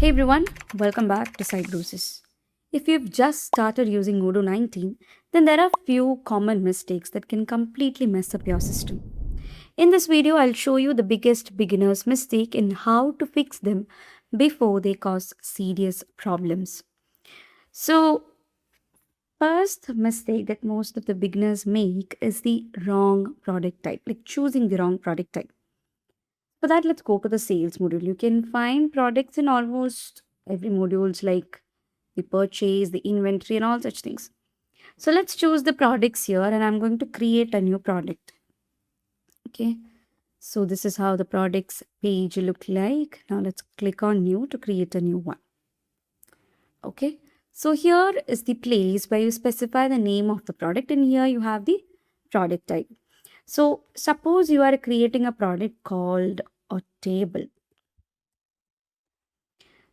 Hey everyone, welcome back to Cybrosys. If you've just started using Odoo19, then there are few common mistakes that can completely mess up your system. In this video, I'll show you the biggest beginner's mistake and how to fix them before they cause serious problems. So, first mistake that most of the beginners make is the wrong product type, like choosing the wrong product type. For that, let's go to the sales module. You can find products in almost every modules like the purchase, the inventory, and all such things. So let's choose the products here, and I'm going to create a new product. Okay. So this is how the products page look like. Now let's click on new to create a new one. Okay. So here is the place where you specify the name of the product, and here you have the product type. So suppose you are creating a product called a table.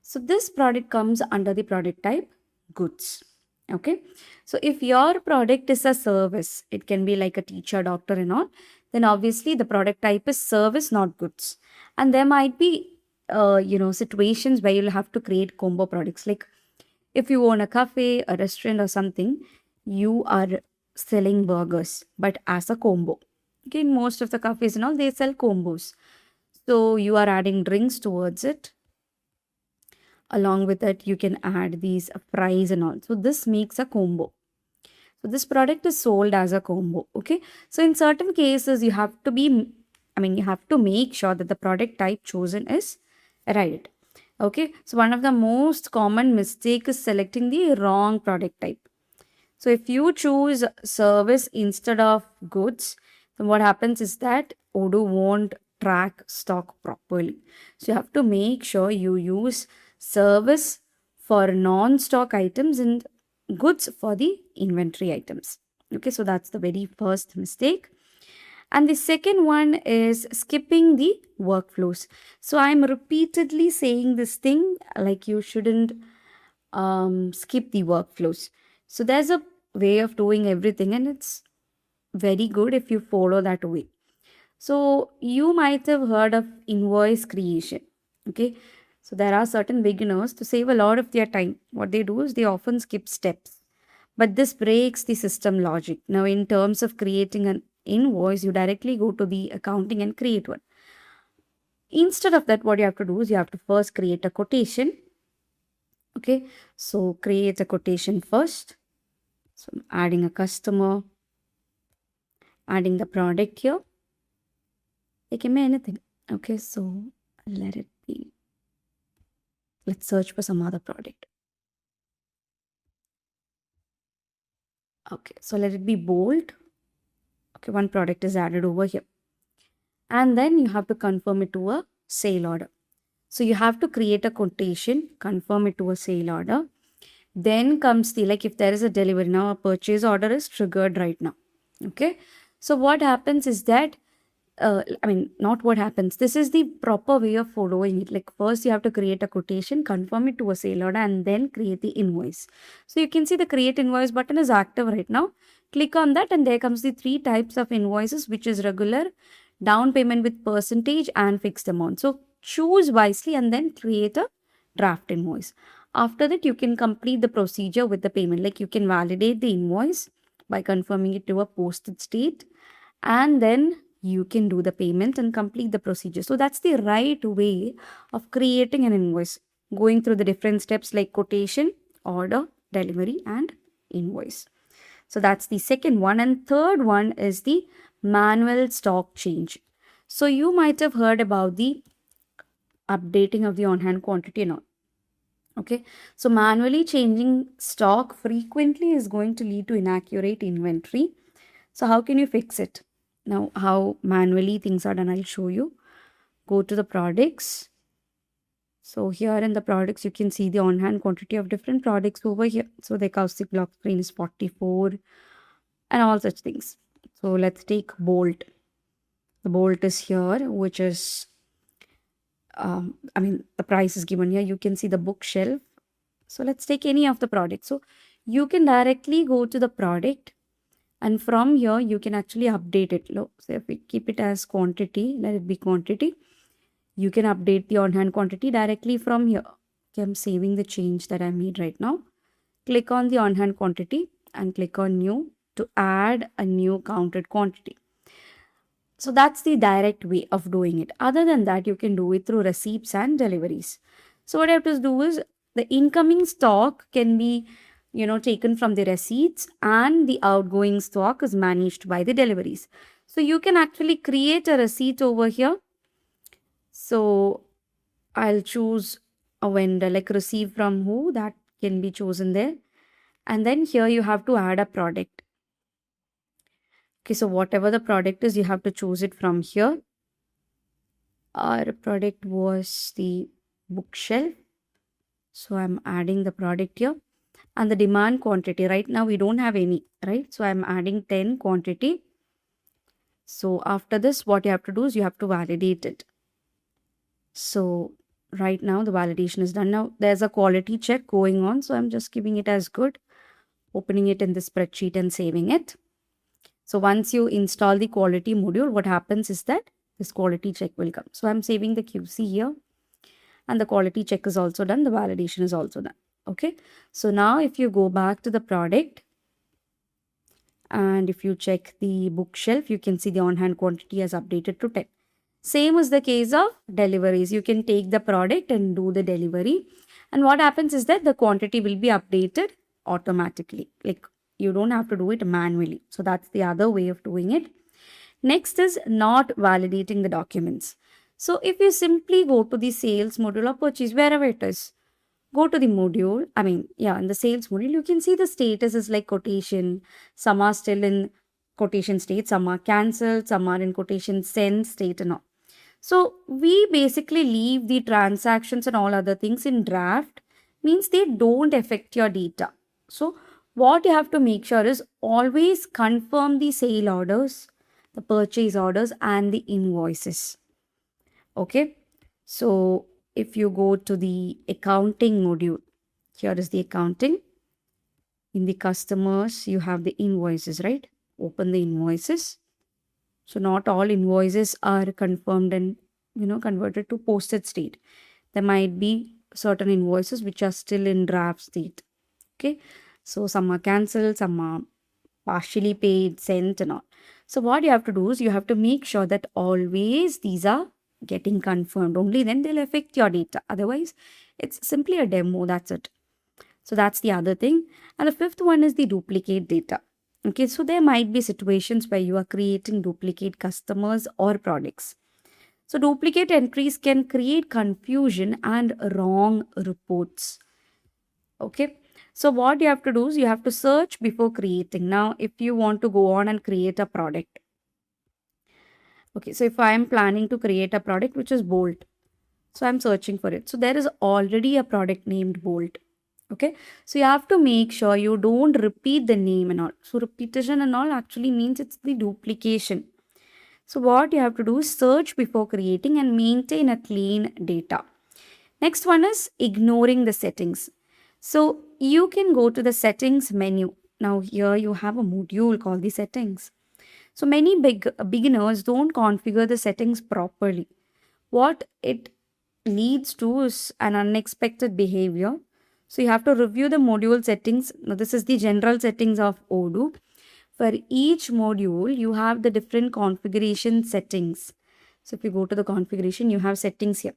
So this product comes under the product type goods. Okay. So if your product is a service, it can be like a teacher, doctor, and all, then obviously the product type is service, not goods. And there might be, situations where you'll have to create combo products. Like if you own a cafe, a restaurant, or something, you are selling burgers, but as a combo. Okay. In most of the cafes and all, they sell combos. So you are adding drinks towards it. Along with that, you can add these fries and all. So this makes a combo. So this product is sold as a combo. Okay. So in certain cases, you have to you have to make sure that the product type chosen is right. Okay. So one of the most common mistake is selecting the wrong product type. So if you choose service instead of goods, then what happens is that Odoo won't track stock properly. So you have to make sure you use service for non-stock items and goods for the inventory items. Okay, so that's the very first mistake. And the second one is skipping the workflows. So I'm repeatedly saying this thing like you shouldn't skip the workflows. So there's a way of doing everything, and it's very good if you follow that way. So you might have heard of invoice creation. Okay. So there are certain beginners to save a lot of their time. What they do is they often skip steps. But this breaks the system logic. Now, in terms of creating an invoice, you directly go to the accounting and create one. Instead of that, what you have to do is you have to first create a quotation. Okay. So create a quotation first. So I'm adding a customer, adding the product here. It can be anything. Okay, so let it be. Let's search for some other product. Okay, so let it be bold. Okay, one product is added over here. And then you have to confirm it to a sale order. So you have to create a quotation, confirm it to a sale order. Then comes the, like if there is a delivery, now a purchase order is triggered right now. Okay, so what happens is that not what happens. This is the proper way of following it. Like first you have to create a quotation, confirm it to a sale order, and then create the invoice. So you can see the create invoice button is active right now. Click on that and there comes the three types of invoices, which is regular, down payment with percentage, and fixed amount. So choose wisely and then create a draft invoice. After that, you can complete the procedure with the payment. Like you can validate the invoice by confirming it to a posted state, and then you can do the payment and complete the procedure. So that's the right way of creating an invoice, going through the different steps like quotation, order, delivery, and invoice. So that's the second one. And third one is the manual stock change. So you might have heard about the updating of the on-hand quantity and all. Okay, so manually changing stock frequently is going to lead to inaccurate inventory. So how can you fix it? Now, how manually things are done, I'll show you. Go to the products. So here in the products, you can see the on-hand quantity of different products over here. So the caustic block screen is 44 and all such things. So let's take Bolt. The Bolt is here, which is, the price is given here. You can see the bookshelf. So let's take any of the products. So you can directly go to the product, and from here, you can actually update it. So if we keep it as quantity, let it be quantity. You can update the on-hand quantity directly from here. Okay, I'm saving the change that I made right now. Click on the on-hand quantity and click on new to add a new counted quantity. So that's the direct way of doing it. Other than that, you can do it through receipts and deliveries. So what I have to do is the incoming stock can be, taken from the receipts, and the outgoing stock is managed by the deliveries. So you can actually create a receipt over here. So I'll choose a vendor like receive from who, that can be chosen there. And then here you have to add a product. Okay, so whatever the product is, you have to choose it from here. Our product was the bookshelf. So I'm adding the product here. And the demand quantity, right now we don't have any, right? So I'm adding 10 quantity. So after this, what you have to do is you have to validate it. So right now the validation is done. Now there's a quality check going on. So I'm just giving it as good, opening it in the spreadsheet and saving it. So once you install the quality module, what happens is that this quality check will come. So I'm saving the QC here, and the quality check is also done. The validation is also done. Okay. So now if you go back to the product and if you check the bookshelf, you can see the on-hand quantity has updated to 10. Same is the case of deliveries. You can take the product and do the delivery. And what happens is that the quantity will be updated automatically. Like you don't have to do it manually. So that's the other way of doing it. Next is not validating the documents. So if you simply go to the sales module or purchase, wherever it is, go to the module. In the sales module, you can see the status is like quotation. Some are still in quotation state, some are cancelled, some are in quotation send state and all. So we basically leave the transactions and all other things in draft, means they don't affect your data. So what you have to make sure is always confirm the sale orders, the purchase orders and the invoices. Okay. So if you go to the accounting module, here is the accounting. In the customers, you have the invoices, right? Open the invoices. So not all invoices are confirmed and converted to posted state. There might be certain invoices which are still in draft state. Okay. So some are cancelled, some are partially paid, sent and all. So what you have to do is you have to make sure that always these are getting confirmed. Only then they'll affect your data. Otherwise, it's simply a demo. That's it. So that's the other thing. And the fifth one is the duplicate data. Okay, so there might be situations where you are creating duplicate customers or products. So duplicate entries can create confusion and wrong reports. Okay, so what you have to do is you have to search before creating. Now, if you want to go on and create a product. Okay, so if I am planning to create a product which is Bolt, so I'm searching for it. So there is already a product named Bolt. Okay, so you have to make sure you don't repeat the name and all. So repetition and all actually means it's the duplication. So what you have to do is search before creating and maintain a clean data. Next one is ignoring the settings. So you can go to the settings menu. Now here you have a module called the settings. So many beginners don't configure the settings properly. What it leads to is an unexpected behavior. So you have to review the module settings. Now this is the general settings of Odoo. For each module, you have the different configuration settings. So if you go to the configuration, you have settings here.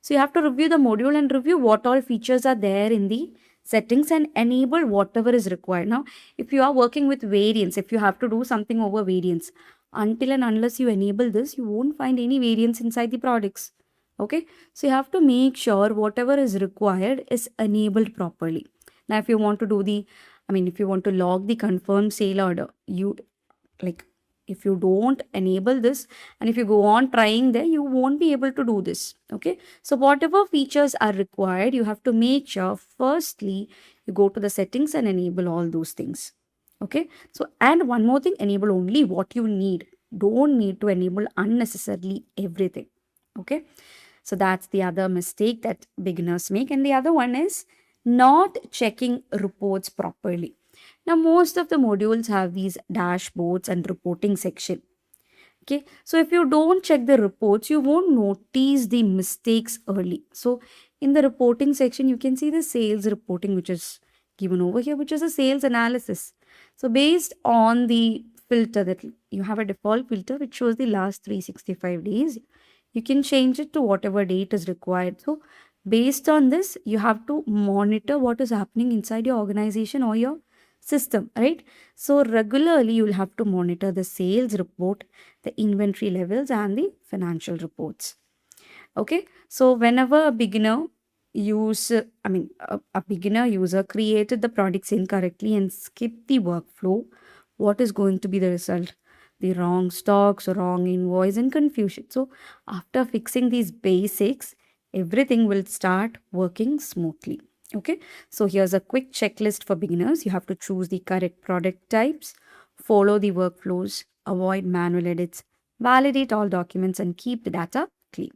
So you have to review the module and review what all features are there in the settings and enable whatever is required. Now, if you are working with variants, if you have to do something over variants, until and unless you enable this, you won't find any variants inside the products. Okay, so you have to make sure whatever is required is enabled properly. Now, if you want to do if you want to log the confirmed sale order, if you don't enable this and if you go on trying there, you won't be able to do this. Okay, so whatever features are required, you have to make sure firstly you go to the settings and enable all those things. Okay, so and one more thing, enable only what you need. Don't need to enable unnecessarily everything. Okay, so that's the other mistake that beginners make. And the other one is not checking reports properly. Now, most of the modules have these dashboards and reporting section. Okay, so if you don't check the reports, you won't notice the mistakes early. So In the reporting section, you can see the sales reporting, which is given over here, which is a sales analysis. So based on the filter, that you have a default filter which shows the last 365 days, you can change it to whatever date is required. So based on this, you have to monitor what is happening inside your organization or your system, right? So regularly you will have to monitor the sales report, the inventory levels, and the financial reports. Okay, so whenever a beginner a beginner user created the products incorrectly and skipped the workflow, what is going to be the result? The wrong stocks, wrong invoice, and confusion. So after fixing these basics, everything will start working smoothly. Okay, so here's a quick checklist for beginners. You have to choose the correct product types, follow the workflows, avoid manual edits, validate all documents, and keep the data clean.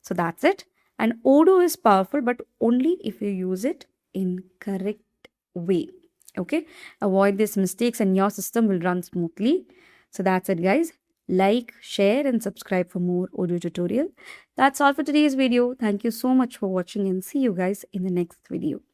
So that's it. And Odoo is powerful, but only if you use it in correct way. Okay, avoid these mistakes and your system will run smoothly. So that's it, guys. Like, share, and subscribe for more Odoo tutorial. That's all for today's video. Thank you so much for watching, and see you guys in the next video.